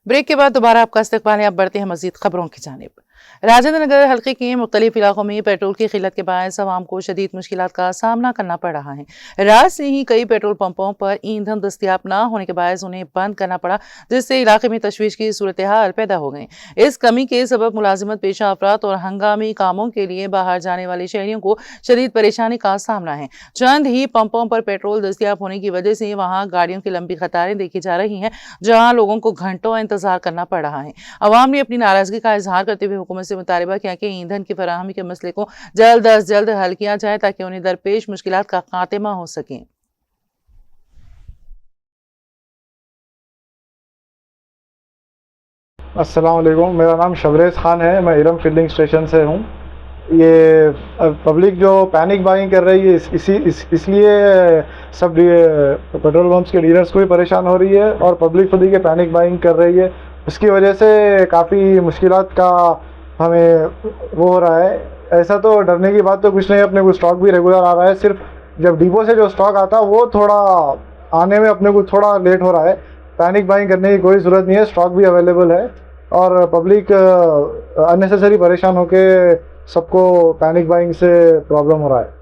Break के बाद दोबारा आपका इस्तकबाल है। अब बढ़ते हैं मजीद खबरों की जानिब। राजेंद्र नगर हल्के के मुख्तलिफ इलाकों में पेट्रोल की किल्लत के बायस आवाम को शदीद मुश्किलात का सामना करना पड़ रहा है। रात से ही कई पेट्रोल पंपों पर ईंधन दस्तियाब न होने के बायस उन्हें बंद करना पड़ा, जिससे इलाके में तशवीश की सूरत हाल पैदा हो गई। इस कमी के सबब मुलाजिमत पेशा अफराद और हंगामी कामों के लिए बाहर जाने वाले शहरियों को शदीद परेशानी का सामना है। चंद ही पंपों पर पेट्रोल दस्तियाब होने की वजह से वहां गाड़ियों की लंबी कतारें देखी जा रही हैं, जहां लोगों को घंटों इंतजार करना पड़ रहा है। अवाम ने अपनी नाराजगी का इजहार करते हुए हुकूमत से मुतालबा किया कि ईंधन की फराहमी के मसले को जल्द अज जल्द हल किया जाए ताकि उन्हें दरपेश मुश्किलात का खात्मा हो सके। अस्सलाम वालेकुम, मेरा नाम शबरेज़ ख़ान है। मैं इरम फिलिंग स्टेशन से हूँ। ये पब्लिक जो पैनिक बाइंग कर रही है इसलिए सब पेट्रोल पंप्स के डीलर्स को भी परेशान हो रही है और पब्लिक खुद ही के पैनिक बाइंग कर रही है। उसकी वजह से काफ़ी मुश्किलात का हमें वो हो रहा है। ऐसा तो डरने की बात तो कुछ नहीं, अपने को स्टॉक भी रेगुलर आ रहा है। सिर्फ जब डिपो से जो स्टॉक आता है वो थोड़ा आने में अपने को थोड़ा लेट हो रहा है। पैनिक बाइंग करने की कोई ज़रूरत नहीं है, स्टॉक भी अवेलेबल है और पब्लिक अननेसेसरी परेशान होके सबको पैनिक बाइंग से प्रॉब्लम हो रहा है।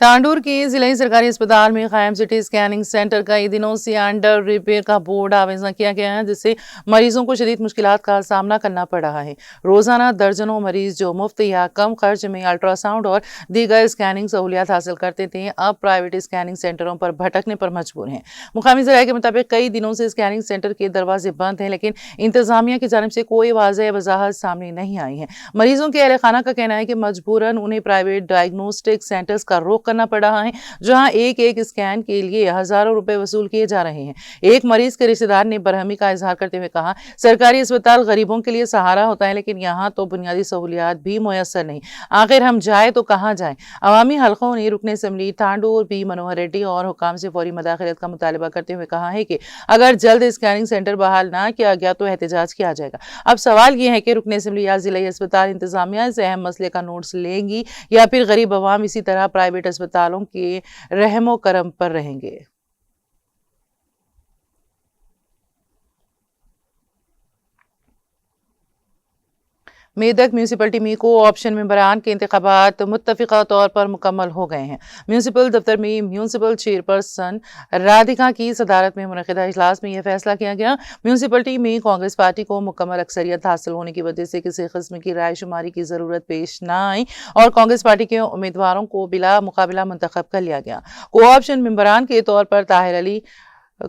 तांडूर के जिला सरकारी अस्पताल में कायम सिटी स्कैनिंग सेंटर कई दिनों से अंडर रिपेयर का बोर्ड आवेदन किया गया है, जिससे मरीजों को शदीद मुश्किलात का सामना करना पड़ रहा है। रोजाना दर्जनों मरीज जो मुफ्त या कम खर्च में अल्ट्रासाउंड और दीगर स्कैनिंग सहूलियात हासिल करते थे, अब प्राइवेट स्कैनिंग सेंटरों पर भटकने पर मजबूर हैं। मुकामी ज़राए के मुताबिक कई दिनों से स्कैनिंग सेंटर के दरवाजे बंद हैं, लेकिन इंतजामिया की जानिब से कोई वाज़ेह वजाहत सामने नहीं आई है। मरीजों के अहल खाना का कहना है कि मजबूरन उन्हें प्राइवेट डायग्नोस्टिक सेंटर्स का रुख करना पड़ रहा है, जहां एक एक स्कैन के लिए हजारों रुपए वसूल किए जा रहे हैं। एक मरीज के रिश्तेदार ने बरहमी का इजहार करते हुए कहा, सरकारी अस्पताल गरीबों के लिए सहारा होता है, लेकिन यहाँ तो बुनियादी सहूलियात भी मुयसर नहीं। आखिर हम जाए तो कहाँ जाए। अवामी हलकों ने रुकन असम्बली तांडूर बी मनोहर रेड्डी और हुकाम से फौरी मदाखिलत का मुतालबा करते हुए कहा है कि अगर जल्द स्कैनिंग सेंटर बहाल ना किया गया तो एहतजाज किया जाएगा। अब सवाल यह है कि रुकन असम्बली या जिला अस्पताल इंतजामिया इस अहम मसले का नोट्स लेंगी या फिर गरीब अवाम इसी तरह प्राइवेट अस्पतालों के रहमो करम पर रहेंगे। मेदक म्यूनसिपलिटी में को ऑप्शन मेंबरान के इंतखाबात मुत्तफिका तौर पर मुकम्मल हो गए हैं। म्यूनसिपल दफ्तर में म्यूनसिपल चेयरपर्सन राधिका की सदारत में मुनक़िदा इजलास में यह फैसला किया गया। म्यूनसिपलिटी में कांग्रेस पार्टी को मुकम्मल अक्सरियत हासिल होने की वजह से किसी किस्म की राय शुमारी की जरूरत पेश न आई और कांग्रेस पार्टी के उम्मीदवारों को बिला मुकाबला मुंतखब कर लिया गया। को ऑप्शन मेंबरान के तौर पर ताहिर अली,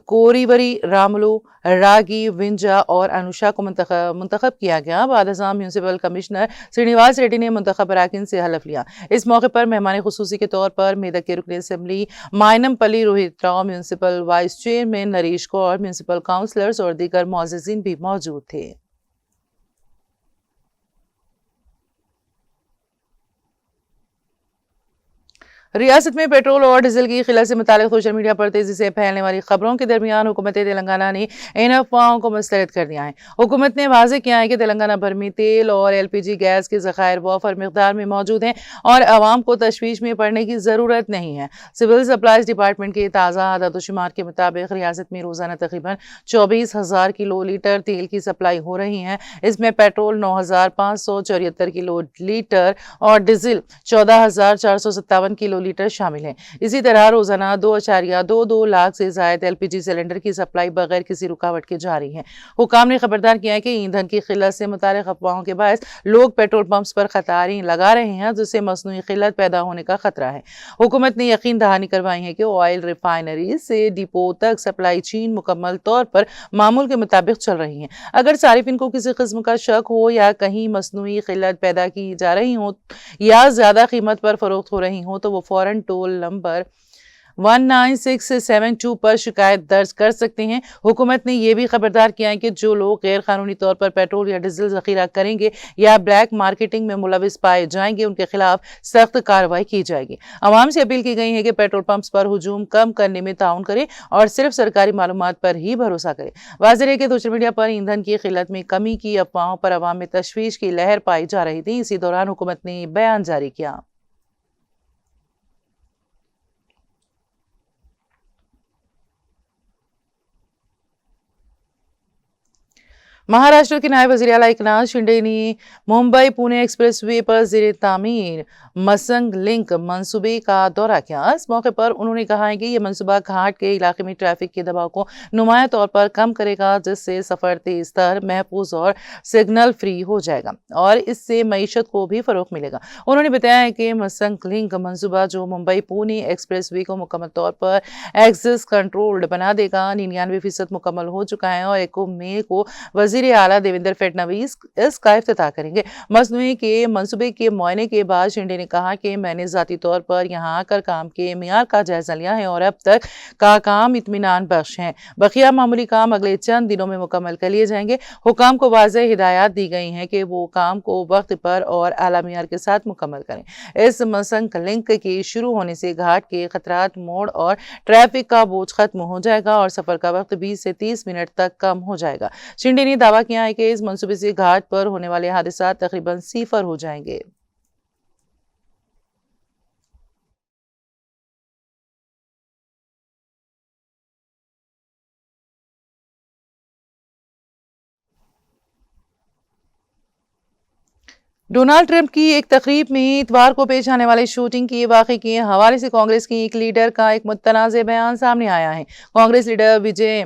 कोरीवरी, रामुलू, रागी, विंजा और अनुषा को मुंतखब किया गया। बादशाह म्यूनसिपल कमिश्नर श्रीनिवास रेड्डी ने मुंतखब अराकीन से हलफ लिया। इस मौके पर मेहमान खुसूसी के तौर पर मेदक के रुकन assembly Mynampally Rohit Rao, municipal vice chairman Naresh Kaur, municipal councillors और दीगर मुअज़्ज़िज़ीन भी मौजूद थे। रियासत में पेट्रोल और डीजल की किल्लत से मुतालिक सोशल मीडिया पर तेजी से फैलने वाली खबरों के दरमियान हुकूमत तेलंगाना ने इन अफवाहों को मुस्तरद कर दिया है। हुकूमत ने वाज़ेह किया है कि तेलंगाना भर में तेल और LPG गैस के ज़खायर वाफर मिकदार में मौजूद हैं और आवाम को तशवीश में पड़ने की ज़रूरत नहीं है। सिविल सप्लाईज डिपार्टमेंट के ताज़ा आदाद-ओ-शुमार के मुताबिक रियासत में रोज़ाना तकरीबन 24,000 किलो लीटर तेल की सप्लाई हो रही है। इसमें पेट्रोल 9,574 किलो लीटर और डीजल 14,457 किलो लीटर शामिल है। इसी तरह रोजाना 2.22 लाख से ज्यादा LPG सिलेंडर की सप्लाई बगैर किसी रुकावट के जारी है। हुकाम ने खबरदार किया है कि ईंधन की किल्लत से मुतालिक अफवाहों के बायस लोग पेट्रोल पंप्स पर कतारें लगा रहे हैं, जिससे मसनूई किल्लत पैदा होने का खतरा है। हुकूमत ने यकीन दहानी करवाई है कि ऑयल रिफाइनरी से डिपो तक सप्लाई चेन मुकम्मल तौर पर मामूल के मुताबिक चल रही है। अगर सारिफिन को किसी किस्म का शक हो या कहीं मसनूई किल्लत पैदा की जा रही हो या ज्यादा कीमत पर फरोख्त हो रही हो तो वो फौरन टोल नंबर 19672 पर शिकायत दर्ज कर सकते हैं। हुकूमत ने यह भी खबरदार किया है कि जो लोग गैर कानूनी तौर पर पेट्रोल या डीजल जखीरा करेंगे या ब्लैक मार्केटिंग में मुलविस पाए जाएंगे, उनके खिलाफ सख्त कार्रवाई की जाएगी। आवाम से अपील की गई है कि पेट्रोल पंप्स पर हुजूम कम करने में ताउन करें और सिर्फ सरकारी मालूमात पर ही भरोसा करें। वाज़ेह है कि सोशल मीडिया पर ईंधन की किल्लत में कमी की अफवाहों पर आवाम में तशवीश की लहर पाई जा रही थी। इसी दौरान हुकूमत ने बयान जारी किया। महाराष्ट्र के नायब वज़ीर आला एकनाथ शिंदे ने मुंबई पुणे एक्सप्रेसवे पर ज़ेरे तामीर मसंग लिंक मंसूबे का दौरा किया। इस मौके पर उन्होंने कहा है कि यह मंसूबा घाट के इलाके में ट्रैफिक के दबाव को नुमाया तौर पर कम करेगा, जिससे सफ़र तेज तर, महफूज और सिग्नल फ्री हो जाएगा और इससे मईशत को भी फ़रोग़ मिलेगा। उन्होंने बताया है कि मसंग लिंक मंसूबा जो मुंबई पुणे एक्सप्रेसवे को मुकम्मल तौर पर एक्सेस कंट्रोल्ड बना देगा, 99% मुकम्मल हो चुका है और 1 मई को वज़ीर आला देवेंद्र फडणवीस इसका इफ्तिताह करेंगे। मसनूई के मंसूबे के मुआयने के बाद शिंदे ने कहा कि मैंने ज़ाती तौर पर यहाँ आकर काम के मियार का जायजा लिया है और अब तक का काम इत्मीनान बख्श है। बकिया मामूली काम अगले चंद दिनों में मुकम्मल कर लिए जाएंगे। हुकाम को वाज़ेह हिदायत दी गई हैं कि वो काम को वक्त पर और आला मियार के साथ मुकम्मल करें। इस मसंक लिंक के शुरू होने से घाट के खतरात, मोड़ और ट्रैफिक का बोझ खत्म हो जाएगा और सफर का वक्त 20 से 30 मिनट तक कम हो जाएगा। शिंदे ने दावा किया है कि इस मंसूबे से घाट पर होने वाले हादसा तकरीबन 0 हो जाएंगे। डोनाल्ड ट्रंप की एक तकरीब में इतवार को पेश आने वाले शूटिंग के वाक़े के हवाले से कांग्रेस की एक लीडर का एक मुतनाज़ बयान सामने आया है। कांग्रेस लीडर विजय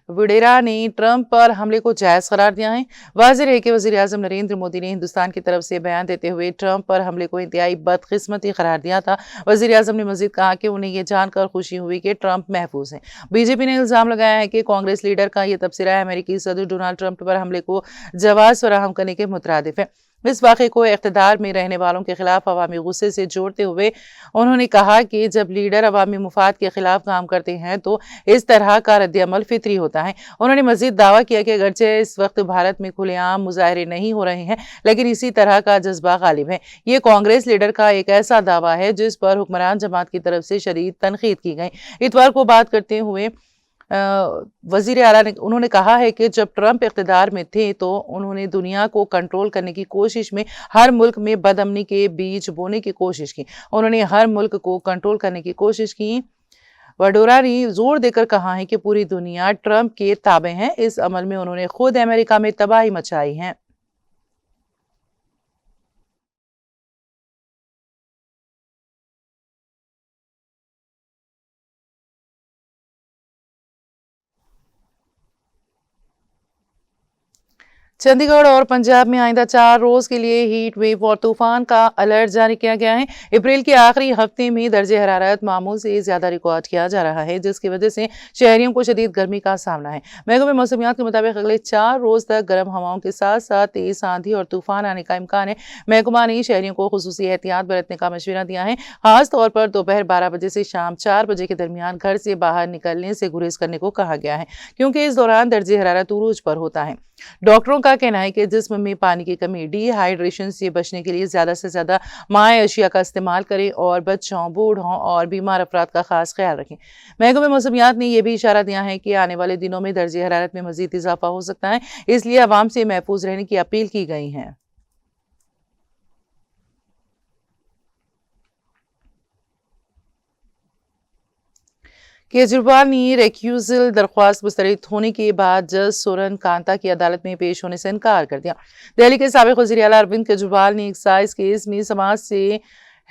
वडेरा ने ट्रंप पर हमले को जायज़ करार दिया है। वाज़ेह है कि वज़ीर आज़म नरेंद्र मोदी ने हिंदुस्तान की तरफ से बयान देते हुए ट्रंप पर हमले को इंतहाई बदकिस्मती करार दिया था। वज़ीर आज़म ने मज़ीद कहा कि उन्हें यह जानकर खुशी हुई कि ट्रंप महफूज हैं। बीजेपी ने इल्ज़ाम लगाया है कि कांग्रेस लीडर का यह तबसरा अमेरिकी सदर डोनाल्ड ट्रंप पर हमले को जवाज़ फराहम करने के मुतरादिफ है। इस वाक़े को इक़्तिदार में रहने वालों के खिलाफ अवामी गुस्से से जोड़ते हुए उन्होंने कहा कि जब लीडर अवामी मुफाद के खिलाफ काम करते हैं तो इस तरह का रद्द-ए-अमल फितरी होता है। उन्होंने मज़ीद दावा किया कि अगरचे इस वक्त भारत में खुलेआम मुज़ाहरे नहीं हो रहे हैं, लेकिन इसी तरह का जज्बा गालिब है। ये कांग्रेस लीडर का एक ऐसा दावा है जिस पर हुक्मरान जमात की तरफ से शदीद तनकीद की गई। इतवार को बात करते हुए वज़ीर आला ने उन्होंने कहा है कि जब ट्रंप इक़्तिदार में थे तो उन्होंने दुनिया को कंट्रोल करने की कोशिश में हर मुल्क में बदअमनी के बीज बोने की कोशिश की। उन्होंने हर मुल्क को कंट्रोल करने की कोशिश की। वडोरा ने जोर देकर कहा है कि पूरी दुनिया ट्रंप के ताबे है। इस अमल में उन्होंने खुद अमेरिका में तबाही मचाई है। चंडीगढ़ और पंजाब में आइंदा 4 रोज के लिए हीट वेव और तूफान का अलर्ट जारी किया गया है। अप्रैल के आखिरी हफ्ते में दर्जे हरारत मामूल से ज्यादा रिकॉर्ड किया जा रहा है, जिसकी वजह से शहरियों को शदीद गर्मी का सामना है। महकमे मौसमियात के मुताबिक अगले 4 रोज तक गर्म हवाओं के साथ साथ तेज आंधी और तूफान आने का इम्कान है। महकमा ने शहरियों को खुसूसी एहतियात बरतने का मशवरा दिया है। खासतौर पर दोपहर 12 बजे से शाम 4 बजे के दरमियान घर से बाहर निकलने से गुरेज करने को कहा गया है, क्योंकि इस दौरान दर्जे हरारत उरूज पर होता है। डॉक्टरों का कहना है कि जिस्म में पानी की कमी, डिहाइड्रेशन से बचने के लिए ज्यादा से ज्यादा माए अशिया का इस्तेमाल करें और बच्चों, बूढ़ों और बीमार अफराद का खास ख्याल रखें। महकमे मौसमियात ने यह भी इशारा दिया है कि आने वाले दिनों में दर्जे हरारत में मजीद इजाफा हो सकता है, इसलिए अवाम से महफूज रहने की अपील की गई है। केजरीवाल ने रेक्यूजल दरख्वास्त मुस्तरद होने के बाद जज सोरन कांता की अदालत में पेश होने से इनकार कर दिया। दिल्ली के साबिक वज़ीर आला अरविंद केजरीवाल ने एक्साइज केस में समाज से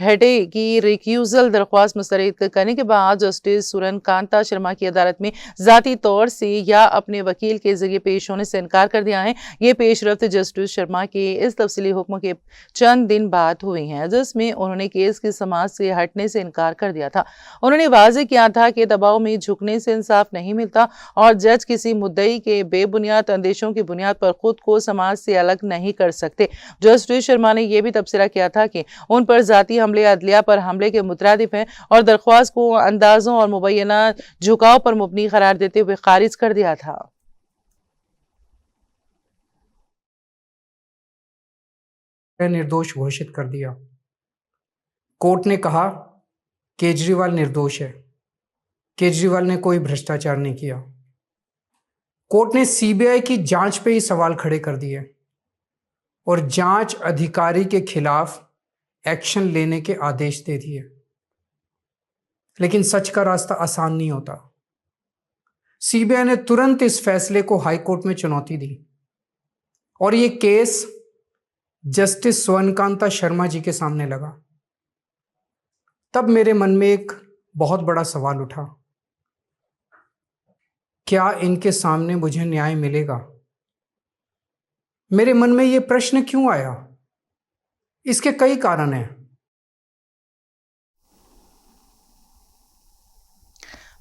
हेडे की रिक्यूजल दरख्वास्त मुस्तरद करने के बाद जस्टिस सुरन कांता शर्मा की अदालत में जाती तौर से या अपने वकील के जरिए पेश होने से इनकार कर दिया है। ये पेशरफ्त जस्टिस शर्मा के इस तफसीली हुक्म के चंद दिन बाद हुई हैं, जिसमें उन्होंने केस की समाज से हटने से इनकार कर दिया था। उन्होंने वाज़ेह किया था कि दबाव में झुकने से इंसाफ नहीं मिलता और जज किसी मुद्दई के बेबुनियाद अंदेशों की बुनियाद पर खुद को समाज से अलग नहीं कर सकते। जस्टिस शर्मा ने यह भी तबसरा किया था कि उन पर जाती हमले अदलिया पर हमले के मुतरादिफ हैं और दरख्वास्त को अंदाजों और मुबैना झुकाव पर मुबनी करार देते हुए खारिज कर दिया था। निर्दोष घोषित कर दिया। कोर्ट ने कहा केजरीवाल निर्दोष है, केजरीवाल ने कोई भ्रष्टाचार नहीं किया। कोर्ट ने सीबीआई की जांच पे ही सवाल खड़े कर दिए और जांच अधिकारी के खिलाफ एक्शन लेने के आदेश दे दिए। लेकिन सच का रास्ता आसान नहीं होता। सीबीआई ने तुरंत इस फैसले को हाई कोर्ट में चुनौती दी और ये केस जस्टिस स्वर्णकांता शर्मा जी के सामने लगा, तब मेरे मन में एक बहुत बड़ा सवाल उठा, क्या इनके सामने मुझे न्याय मिलेगा? मेरे मन में ये प्रश्न क्यों आया? इसके कई कारण हैं।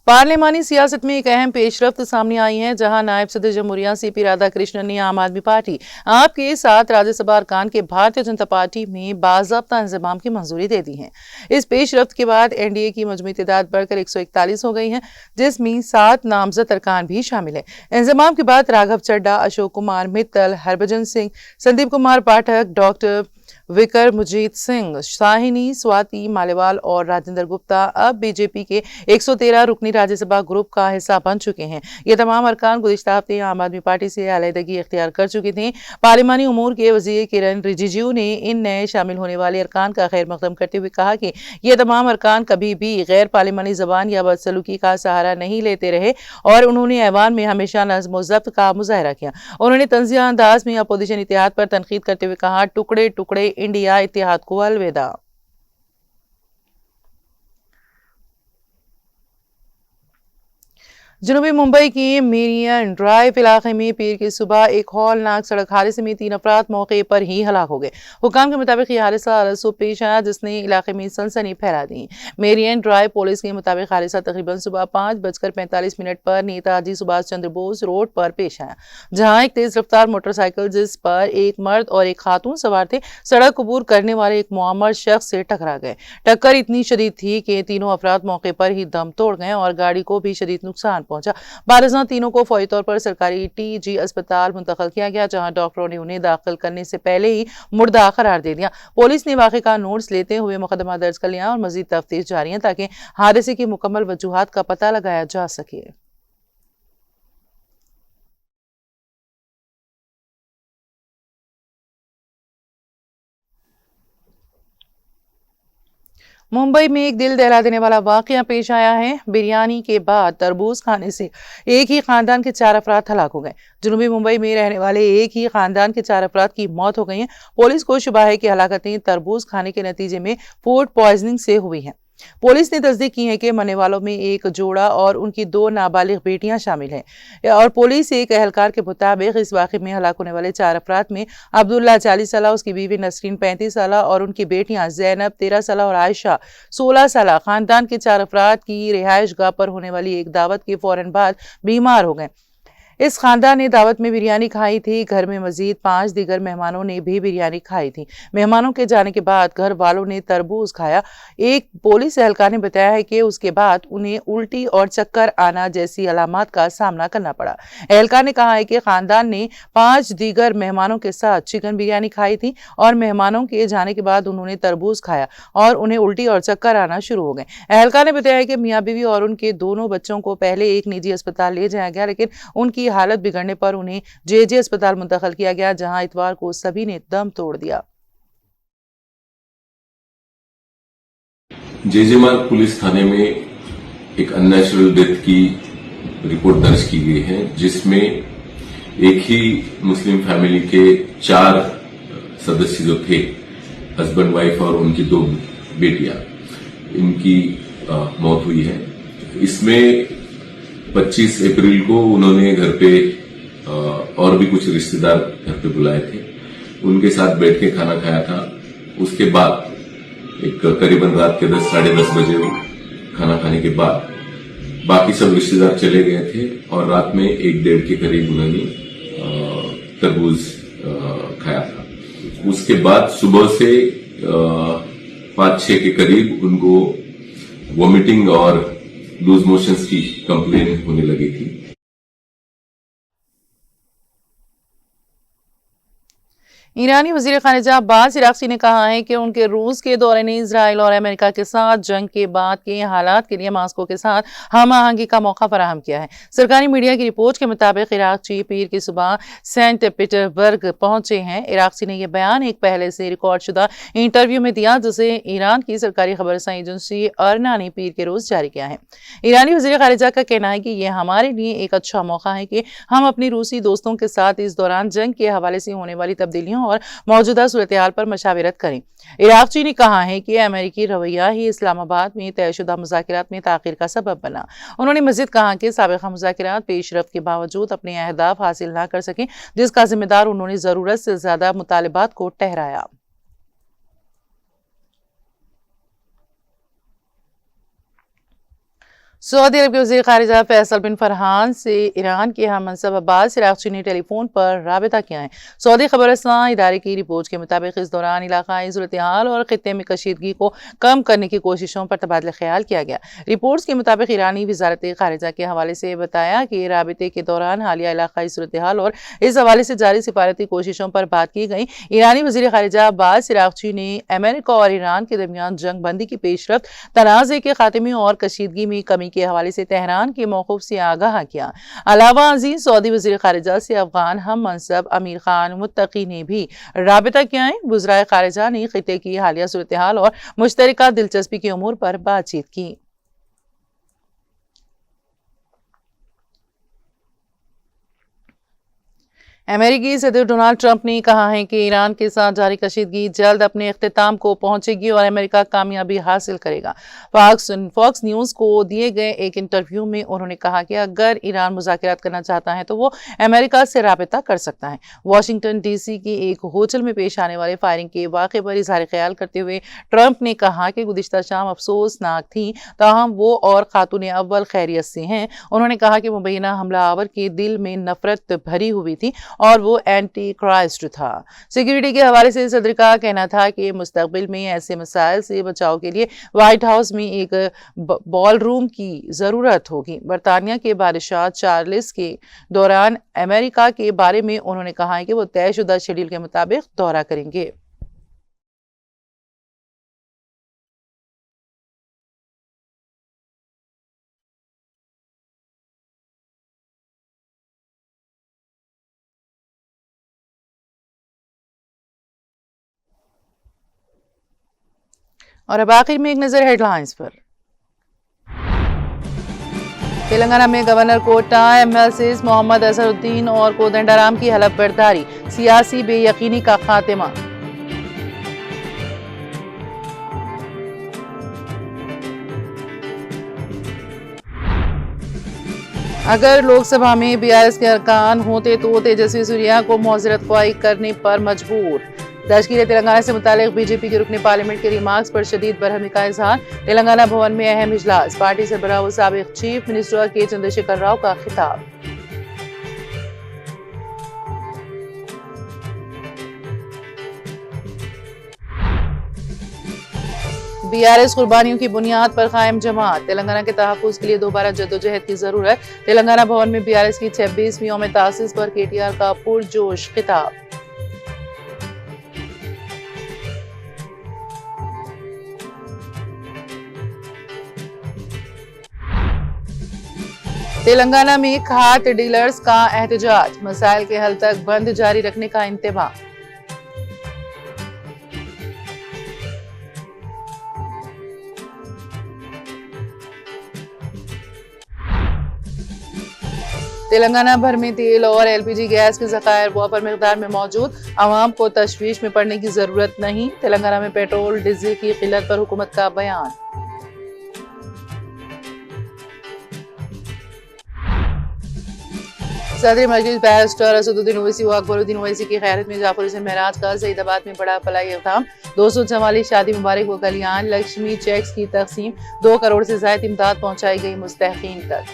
पार्लिमानी सियासत में एक अहम पेशरफ्त सामने आई है, जहां नायब सदर जमहूरिया सीपी राधाकृष्णन ने आम आदमी पार्टी आप के साथ राज्यसभा अरकान के भारतीय जनता पार्टी में बाज़ाब्ता इंज़माम की मंजूरी दे दी है। इस पेशरफ्त के बाद एनडीए की मजमूई तादाद बढ़कर 141 हो गई है, जिसमें 7 नामजद अरकान भी शामिल है। इंज़माम के बाद राघव चड्ढा, अशोक कुमार मित्तल, हरभजन सिंह, संदीप कुमार पाठक, डॉक्टर विक्रमजीत सिंह, शाहिनी, स्वाति मालेवाल और राजेंद्र गुप्ता अब बीजेपी के 113 रुकनी राज्यसभा ग्रुप का हिस्सा बन चुके हैं। ये तमाम अरकान गुज़िश्ता हफ्ते आम आदमी पार्टी से अलहदगी इख्तियार कर चुके थे। पार्लिमानी उमूर के वज़ीर किरण रिजिजू ने इन नए शामिल होने वाले अरकान का खैर मकदम करते हुए कहा कि ये तमाम अरकान कभी भी गैर पार्लिमानी ज़बान या बदसलूकी का सहारा नहीं लेते रहे और उन्होंने ऐवान में हमेशा नज़्म व ज़ब्त का मुजाहरा किया। उन्होंने तंज़िया अंदाज में अपोजिशन इत्तेहाद पर तनकीद करते हुए कहा, टुकड़े टुकड़े इंडिया इत्तेहाद को अलविदा। जनूबी मुंबई के मेरियन ड्राइव इलाके में पीर की सुबह एक हौलनाक सड़क हादसे में 3 अफराद मौके पर ही हलाक हो गए। हुकाम के मुताबिक यह हादसा अलसुबह पेश आया, जिसने इलाके में सनसनी फैला दी। मेरियन ड्राइव पुलिस के मुताबिक हादसा तकरीबन सुबह 5:45 पर नेताजी सुभाष चंद्र बोस रोड पर पेश आया, जहां एक तेज रफ्तार मोटरसाइकिल जिस पर एक मर्द और एक खातून सवार थे, सड़क अबूर करने वाले एक मुआमर शख्स से टकरा गए। टक्कर इतनी शदीद थी कि तीनों अफराद मौके पर ही दम तोड़ गए और गाड़ी को भी शदीद नुकसान पहुंचा। बारज़ां तीनों को फौरी तौर पर सरकारी टीजी अस्पताल मुंतकिल किया गया, जहां डॉक्टरों ने उन्हें दाखिल करने से पहले ही मुर्दा करार दे दिया। पुलिस ने वाक़े का नोट्स लेते हुए मुकदमा दर्ज कर लिया और मजीद तफ्तीश जारी है ताकि हादसे की मुकम्मल वजूहात का पता लगाया जा सके। मुंबई में एक दिल दहला देने वाला वाकया पेश आया है। बिरयानी के बाद तरबूज खाने से एक ही खानदान के 4 अफराद हलाक हो गए। जनूबी मुंबई में रहने वाले एक ही खानदान के 4 अफराद की मौत हो गई है। पुलिस को शुबा है कि हलाकतें तरबूज खाने के नतीजे में फूड पॉइजनिंग से हुई हैं। पुलिस ने तस्दीक की है कि मरने वालों में एक जोड़ा और उनकी 2 नाबालिग बेटियां शामिल हैं और पुलिस एक एहलकार के मुताबिक इस वाक़े में हलाक होने वाले 4 अफराद में अब्दुल्ला 40 साल, उसकी बीवी नसरीन 35 साल और उनकी बेटियां जैनब 13 साल और आयशा 16 साल खानदान के 4 अफराद की रिहाइश गाह पर होने वाली एक दावत के फौरन बाद बीमार हो गए। इस खानदान ने दावत में बिरयानी खाई थी। घर में मजीद 5 दीगर मेहमानों ने भी बिरयानी खाई थी। मेहमानों के जाने के बाद घर वालों ने तरबूज खाया। एक पुलिस एहलकार ने बताया है कि उसके बाद उन्हें उल्टी और चक्कर आना जैसी अलामात का सामना करना पड़ा। एहलकार ने कहा है कि खानदान ने 5 दीगर मेहमानों के साथ चिकन बिरयानी खाई थी और मेहमानों के जाने के बाद उन्होंने तरबूज खाया और उन्हें उल्टी और चक्कर आना शुरू हो गए। एहलकार ने बताया है कि मियाँ बीवी और उनके दोनों बच्चों को पहले एक निजी अस्पताल ले जाया गया, लेकिन उनकी हालत बिगड़ने पर उन्हें जेजे अस्पताल मुंतकिल किया गया, जहां इतवार को सभी ने दम तोड़ दिया। जेजे मार्ग पुलिस थाने में एक अननेचुरल डेथ की रिपोर्ट दर्ज की गई है, जिसमें एक ही मुस्लिम फैमिली के 4 सदस्य जो थे, हस्बैंड वाइफ और उनकी 2 बेटियां, इनकी मौत हुई है। इसमें 25 अप्रैल को उन्होंने घर पे और भी कुछ रिश्तेदार घर पे बुलाए थे, उनके साथ बैठ के खाना खाया था। उसके बाद एक करीबन रात के 10 साढ़े 10 बजे खाना खाने के बाद बाकी सब रिश्तेदार चले गए थे और रात में 1-1:30 के करीब उन्होंने तरबूज खाया था। उसके बाद सुबह से 5-6 के करीब उनको वॉमिटिंग और लूज मोशंस की कंप्लेन होने लगी थी। ईरानी वज़ीर ख़ारिजा अब्बास इराक़ची ने कहा है कि उनके रूस के दौरे ने इजराइल और अमेरिका के साथ जंग के बाद के हालात के लिए मास्को के साथ हम आहंगी का मौका फराहम किया है। सरकारी मीडिया की रिपोर्ट के मुताबिक इराक़ची पीर की सुबह सेंट पीटर्सबर्ग पहुंचे हैं। इराक़ची ने यह बयान एक पहले से रिकॉर्ड शुदा इंटरव्यू में दिया, जिसे ईरान की सरकारी खबरसां एजेंसी अर्ना ने पीर के रोज जारी किया है। ईरानी वज़ीर ख़ारिजा का कहना है कि यह हमारे लिए एक अच्छा मौका है कि हम अपनी रूसी दोस्तों के साथ इस दौरान जंग के हवाले से होने वाली तब्दीलियों और मौजूदा सूरत-ए-हाल पर मशावरत करें। इराक़ची ने कहा है कि अमेरिकी रवैया ही इस्लामाबाद में तयशुदा मुज़ाकरात में ताख़ीर का सबब बना। उन्होंने मज़ीद कहा कि साबिक़ा मुज़ाकरात पेशरफ़्त के बावजूद अपने अहदाफ हासिल न कर सके, जिसका जिम्मेदार उन्होंने ज़रूरत से ज़्यादा मुतालबात को ठहराया। सऊदी अरब के वज़ीर ख़ारिजा फैसल बिन फरहान से ईरान के हम मनसब अब्बास इराक़ची ने टेलीफोन पर राबिता किया है। सऊदी खबरसां इदारे की रिपोर्ट के मुताबिक इस दौरान इलाक़ाई सूरत-ए-हाल और ख़ित्ते में कशीदगी को कम करने की कोशिशों पर तबादला ख्याल किया गया। रिपोर्ट्स के मुताबिक ईरानी वज़ारत ख़ारिजा के हवाले से बताया कि राबिते के दौरान हालिया इलाक़ाई सूरत-ए-हाल और इस हवाले से जारी सिफारती कोशिशों पर बात की गई। ईरानी वज़ीर ख़ारिजा अब्बास इराक़ची ने अमेरिका और ईरान के दरमियान जंग बंदी की पेशरफ़्त, तनाज़े के ख़ात्मे और कशीदगी में कमी के हवाले से तेहरान के मौक़िफ़ से आगाह किया। अलावा अज़ीज़ सऊदी वज़ीर ख़ारिजा से अफ़गान हम मनसब अमीर खान मुत्तकी ने भी राबिता किया है। वज़राए ख़ारिजा ने ख़ित्ते की हालिया सूरत-ए-हाल और मुश्तरका दिलचस्पी के उमूर पर बातचीत की। अमेरिकी सदर डोनाल्ड ट्रंप ने कहा है कि ईरान के साथ जारी कशीदगी जल्द अपने इख्तिताम को पहुंचेगी और अमेरिका कामयाबी हासिल करेगा। फॉक्स न्यूज़ को दिए गए एक इंटरव्यू में उन्होंने कहा कि अगर ईरान मुज़ाकरात करना चाहता है तो वो अमेरिका से राबिता कर सकता है। वाशिंगटन डीसी की एक होटल में पेश आने वाले फायरिंग के वाक़े पर इज़हार ख्याल करते हुए ट्रंप ने कहा कि गुज़िश्ता शाम अफसोसनाक थी, ताहम वो और खातून अव्वल खैरियत से हैं। उन्होंने कहा कि मुबैना हमलावर के दिल में नफरत भरी हुई थी और वो एंटी क्राइस्ट था। सिक्योरिटी के हवाले से सदर का कहना था कि मुस्तकबिल में ऐसे मसाइल से बचाव के लिए व्हाइट हाउस में एक बॉल रूम की ज़रूरत होगी। बरतानिया के बादशाह चार्ल्स के दौरान अमेरिका के बारे में उन्होंने कहा है कि वो तयशुदा शेड्यूल के मुताबिक दौरा करेंगे। और अब आखिर में एक नजर हेडलाइंस पर। तेलंगाना में गवर्नर कोटा एमएलसीज मोहम्मद अजहरुद्दीन और कोदंडाराम की हलफ बर्दारी, सियासी बेयकीनी का खात्मा। अगर लोकसभा में बीआरएस के अरकान होते तो तेजस्वी सूर्या को मौजरत ख्वाही करने पर मजबूर। तश्कील तेलंगाना से मुतालिक बीजेपी के रुकने पार्लियामेंट के रिमार्क्स पर शदीद बरहमी का इजहार। तेलंगाना भवन में अहम इजलास, पार्टी सरबराह व साबिक चीफ मिनिस्टर के चंद्रशेखर राव का खिताब। बीआरएस कुर्बानियों की बुनियाद पर कायम जमात, तेलंगाना के तहफ़्फ़ुज़ के लिए दोबारा जद्दोजहद की जरूरत। तेलंगाना भवन में बीआरएस की 26वीं यौम तासीस पर केटीआर का पुरजोश खिताब। तेलंगाना में खाद डीलर्स का एहतजाज, मसाइल के हल तक बंद जारी रखने का इंतबाह। तेलंगाना भर में तेल और एलपीजी गैस के ज़खायर वापर मिकदार में मौजूद, आवाम को तशवीश में पड़ने की जरूरत नहीं। तेलंगाना में पेट्रोल डीजल की किल्लत पर हुकूमत का बयान। सदर मजलिस बैरिस्टर असदुद्दीन ओवैसी व अकबरुद्दीन ओवैसी की खैरत में जाफर हुसैन महराज का सईदाबाद में बड़ा फलाही इक़दाम। 244 शादी मुबारक व कल्याण लक्ष्मी चेक्स की तकसीम, 2 करोड़ से ज़ायद इमदाद पहुंचाई गई मुस्तहक़ीन तक।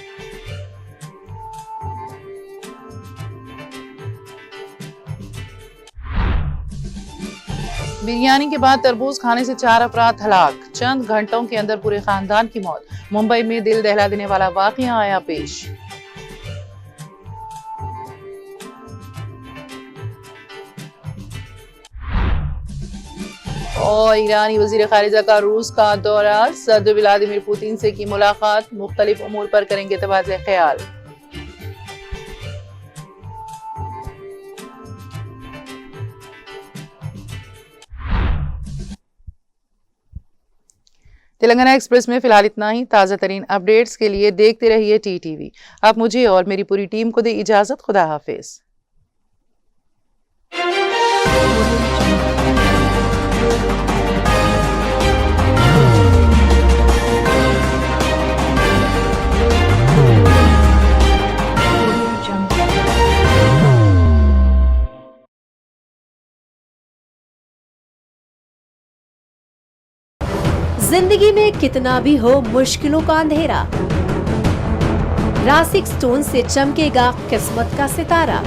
बिरयानी के बाद तरबूज खाने से 4 अफराद हलाक, चंद घंटों के अंदर पूरे खानदान की मौत। मुंबई में दिल दहला देने वाला वाक़या आया पेश। और ईरानी वजीर खारिजा का रूस का दौरा, सदर व्लादिमीर पुतिन से की मुलाकात, मुख्तलिफ उमूर पर करेंगे तबादले ख्याल। तेलंगाना एक्सप्रेस में फिलहाल इतना ही। ताज़ा तरीन अपडेट्स के लिए देखते रहिए TTV। आप मुझे और मेरी पूरी टीम को दे इजाजत। खुदा हाफिज। जिंदगी में कितना भी हो मुश्किलों का अंधेरा, रासिक स्टोन से चमकेगा किस्मत का सितारा।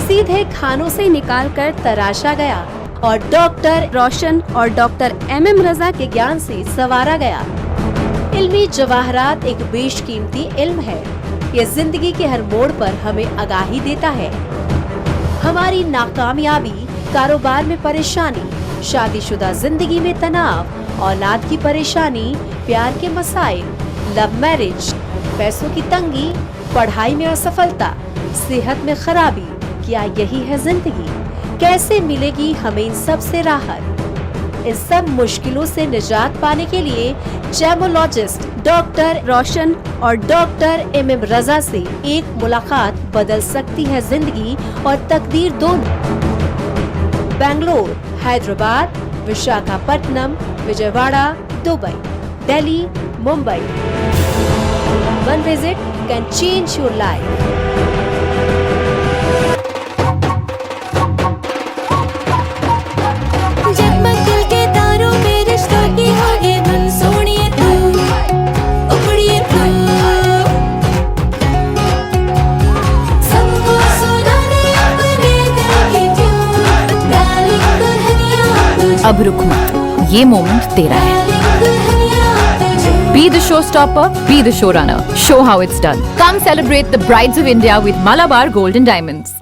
सीधे खानों से निकालकर तराशा गया और डॉक्टर रोशन और डॉक्टर MM रजा के ज्ञान से संवारा गया। इल्मी जवाहरात एक बेशकीमती इल्म है। ये जिंदगी के हर मोड़ पर हमें आगाही देता है। हमारी नाकामयाबी, कारोबार में परेशानी, शादीशुदा जिंदगी में तनाव, औलाद की परेशानी, प्यार के मसाइल, लव मैरिज, पैसों की तंगी, पढ़ाई में असफलता, सेहत में खराबी, क्या यही है जिंदगी? कैसे मिलेगी हमें इन सब से राहत? इन सब मुश्किलों से निजात पाने के लिए जेमोलॉजिस्ट डॉक्टर रोशन और डॉक्टर MM रजा से एक मुलाकात बदल सकती है जिंदगी और तकदीर दोनों। Bangalore, Hyderabad, Visakhapatnam, Vijayawada, Dubai, Delhi, Mumbai. One visit can change your life. जगमग दिल के तारों में रिश्तों की होगी धुन, सोनिए तू, उखड़िए तू, सबको सुनाने अपने दिल की ट्यून, डार्लिंग दुल्हनिया तुझे, अब रुक मत, ये मोमेंट तेरा है। डार्लिंग दुल्हनिया तुझे। Be the showstopper, be the showrunner. Show how it's done. Come celebrate the brides of India with Malabar Gold and Diamonds.